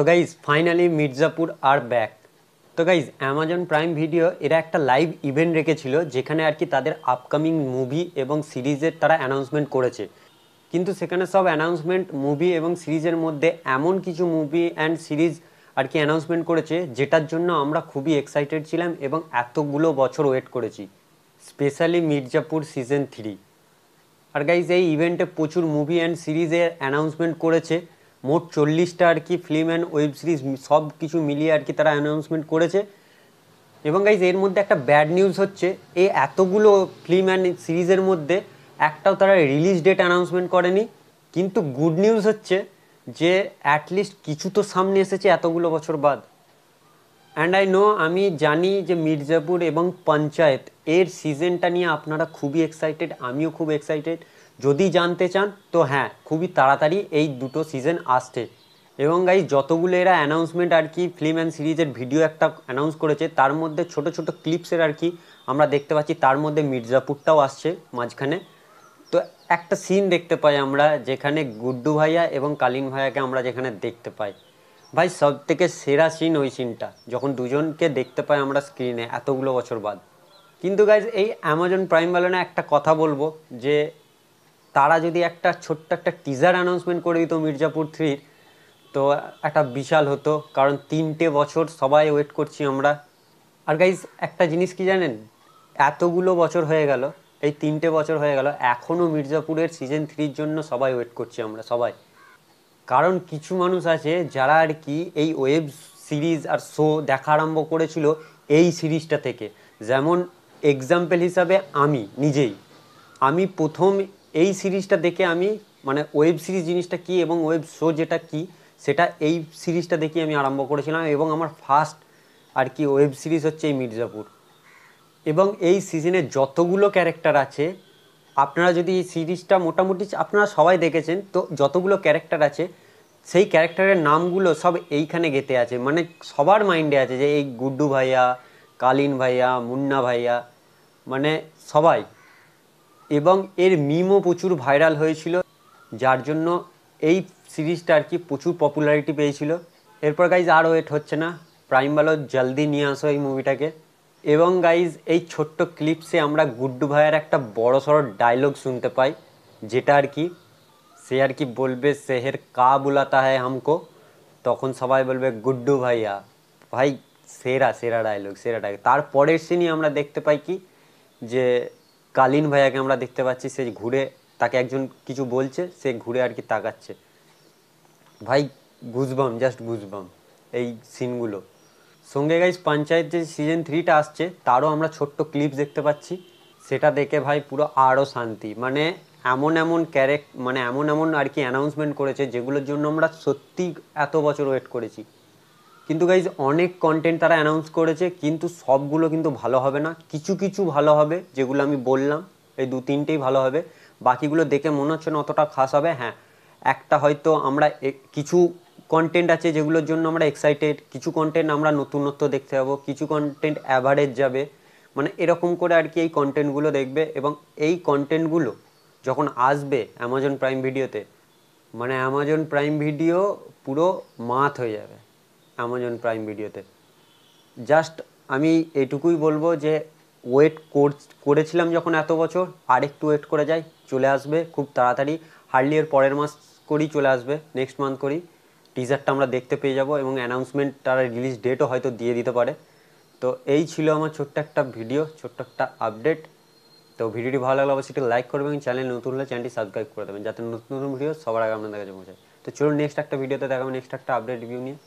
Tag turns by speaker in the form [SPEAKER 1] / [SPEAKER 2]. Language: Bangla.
[SPEAKER 1] তো গাইজ ফাইনালি মির্জাপুর আর ব্যাক। তো গাইজ অ্যামাজন প্রাইম ভিডিও এরা একটা লাইভ ইভেন্ট রেখেছিল যেখানে আর কি তাদের আপকামিং মুভি এবং সিরিজের তারা অ্যানাউন্সমেন্ট করেছে। কিন্তু সেখানে সব অ্যানাউন্সমেন্ট মুভি এবং সিরিজের মধ্যে এমন কিছু মুভি অ্যান্ড সিরিজ আর কি অ্যানাউন্সমেন্ট করেছে যেটার জন্য আমরা খুবই এক্সাইটেড ছিলাম এবং এতগুলো বছর ওয়েট করেছি, স্পেশালি মির্জাপুর সিজন 3। আর গাইজ এই ইভেন্টে প্রচুর মুভি অ্যান্ড সিরিজের অ্যানাউন্সমেন্ট করেছে, মোট 40টা আর কি ফিল্ম অ্যান্ড ওয়েব সিরিজ সব কিছু মিলিয়ে আর কি তারা অ্যানাউন্সমেন্ট করেছে। এবং গাইজ এর মধ্যে একটা ব্যাড নিউজ হচ্ছে, এই এতগুলো ফিল্ম অ্যান্ড সিরিজের মধ্যে একটাও তারা রিলিজ ডেট অ্যানাউন্সমেন্ট করেনি। কিন্তু গুড নিউজ হচ্ছে যে অ্যাটলিস্ট কিছু তো সামনে এসেছে এতগুলো বছর বাদ। অ্যান্ড আই নো, আমি জানি যে মির্জাপুর এবং পঞ্চায়েত এর সিজনটা নিয়ে আপনারা খুবই এক্সাইটেড, আমিও খুব এক্সাইটেড। যদি জানতে চান তো হ্যাঁ, খুবই তাড়াতাড়ি এই দুটো সিজন আসছে। এবং গাইজ যতগুলো এরা অ্যানাউন্সমেন্ট আর কি ফিল্ম অ্যান্ড সিরিজের ভিডিও একটা অ্যানাউন্স করেছে, তার মধ্যে ছোট ছোট ক্লিপসের আর কি আমরা দেখতে পাচ্ছি, তার মধ্যে মির্জাপুরটাও আসছে মাঝখানে। তো একটা সিন দেখতে পাই আমরা যেখানে গুড্ডু ভাইয়া এবং কালীন ভাইয়াকে আমরা যেখানে দেখতে পাই, ভাই সব থেকে সেরা সিন ওই সিনটা, যখন দুজনকে দেখতে পাই আমরা স্ক্রিনে এতগুলো বছর বাদ। কিন্তু গাইজ এই অ্যামাজন প্রাইম বালানে একটা কথা বলবো যে তারা যদি একটা ছোট্ট একটা টিজার অ্যানাউন্সমেন্ট করে দিত মির্জাপুর 3, তো একটা বিশাল হতো, কারণ 3টে বছর সবাই ওয়েট করছি আমরা। আর গাইজ একটা জিনিস কি জানেন, এতগুলো বছর হয়ে গেল, এই 3টে বছর হয়ে গেল, এখনও মির্জাপুরের সিজন 3 জন্য সবাই ওয়েট করছি আমরা সবাই। কারণ কিছু মানুষ আছে যারা আর কি এই ওয়েব সিরিজ আর শো দেখা আরম্ভ করেছিল এই সিরিজটা থেকে। যেমন এক্সাম্পল হিসাবে আমি নিজেই, আমি প্রথম এই সিরিজটা দেখে আমি মানে ওয়েব সিরিজ জিনিসটা কী এবং ওয়েব শো যেটা কী সেটা এই সিরিজটা দেখে আমি আরম্ভ করেছিলাম। এবং আমার ফার্স্ট আর কি ওয়েব সিরিজ হচ্ছে এই মির্জাপুর। এবং এই সিজনে যতগুলো ক্যারেক্টার আছে, আপনারা যদি এই সিরিজটা মোটামুটি আপনারা সবাই দেখেছেন, তো যতগুলো ক্যারেক্টার আছে সেই ক্যারেক্টারের নামগুলো সব এইখানে গেঁথে আছে, মানে সবার মাইন্ডে আছে যে এই গুড্ডু ভাইয়া, কালীন ভাইয়া, মুন্না ভাইয়া, মানে সবাই। এবং এর মিমও প্রচুর ভাইরাল হয়েছিল, যার জন্য এই সিরিজটা আর কি প্রচুর পপুলারিটি পেয়েছিল। এরপর গাইজ আর ওয়েট হচ্ছে না, প্রাইম ভালো জলদি নিয়ে আসো এই মুভিটাকে। এবং গাইজ এই ছোট্ট ক্লিপসে আমরা গুড্ডু ভাইয়ের একটা বড় সড়ো ডায়লগ শুনতে পাই, যেটা আর কি সে আর কি বলবে, শহর কা বুলাতা হ্যায় হামকো, তখন সবাই বলবে গুড্ডু ভাইয়া। ভাই সেরা সেরা ডায়লগ, সেরা ডায়লগ। তারপরের সিনই আমরা দেখতে পাই কি যে কালীন ভাইয়াকে আমরা দেখতে পাচ্ছি, সে ঘুরে তাকে একজন কিছু বলছে, সে ঘুরে আর কি তাকাচ্ছে। ভাই গুজবাম, জাস্ট গুজবাম এই সিনগুলো। সঙ্গে গাইজ পঞ্চায়েত যে সিজন 3টা আসছে তারও আমরা ছোট্ট ক্লিপস দেখতে পাচ্ছি, সেটা দেখে ভাই পুরো আরও শান্তি। মানে এমন এমন মানে এমন এমন আর কি অ্যানাউন্সমেন্ট করেছে যেগুলোর জন্য আমরা সত্যি এত বছর ওয়েট করেছি। কিন্তু গাইজ অনেক কন্টেন্ট তারা অ্যানাউন্স করেছে, কিন্তু সবগুলো কিন্তু ভালো হবে না। কিছু কিছু ভালো হবে, যেগুলো আমি বললাম এই 2-3টেই ভালো হবে, বাকিগুলো দেখে মনে হচ্ছে না অতটা খাস হবে। হ্যাঁ, একটা হয়তো আমরা কিছু কন্টেন্ট আছে যেগুলোর জন্য আমরা এক্সাইটেড, কিছু কন্টেন্ট আমরা নতুনত্ব দেখতে পাবো, কিছু কন্টেন্ট অ্যাভারেজ যাবে, মানে এরকম করে আর কি এই কন্টেন্টগুলো দেখবে। এবং এই কন্টেন্টগুলো যখন আসবে অ্যামাজন প্রাইম ভিডিওতে, মানে অ্যামাজন প্রাইম ভিডিও পুরো মাত হয়ে যাবে অ্যামাজন প্রাইম ভিডিওতে। জাস্ট আমি এটুকুই বলবো যে ওয়েট করেছিলাম যখন এত বছর, আর একটু ওয়েট করে যাই, চলে আসবে খুব তাড়াতাড়ি, হার্ডলি এর পরের মাস করেই চলে আসবে, নেক্সট মান্থ করেই টিজারটা আমরা দেখতে পেয়ে যাব এবং অ্যানাউন্সমেন্ট তারা রিলিজ ডেটও হয়তো দিয়ে দিতে পারে। তো এই ছিল আমার ছোট্ট একটা ভিডিও, ছোট্ট একটা আপডেট। তো ভিডিওটি ভালো লাগলে অবশ্যই একটু লাইক করবেন, চ্যানেল নতুন হলে চ্যানেলটি সাবস্ক্রাইব করে দেবেন যাতে নতুন নতুন ভিডিও সবার আগে আপনাদের কাছে পৌঁছায়। তো চলুন নেক্সট একটা ভিডিওতে দেখাবো নেক্সট একটা আপডেট রিভিউ নিয়ে।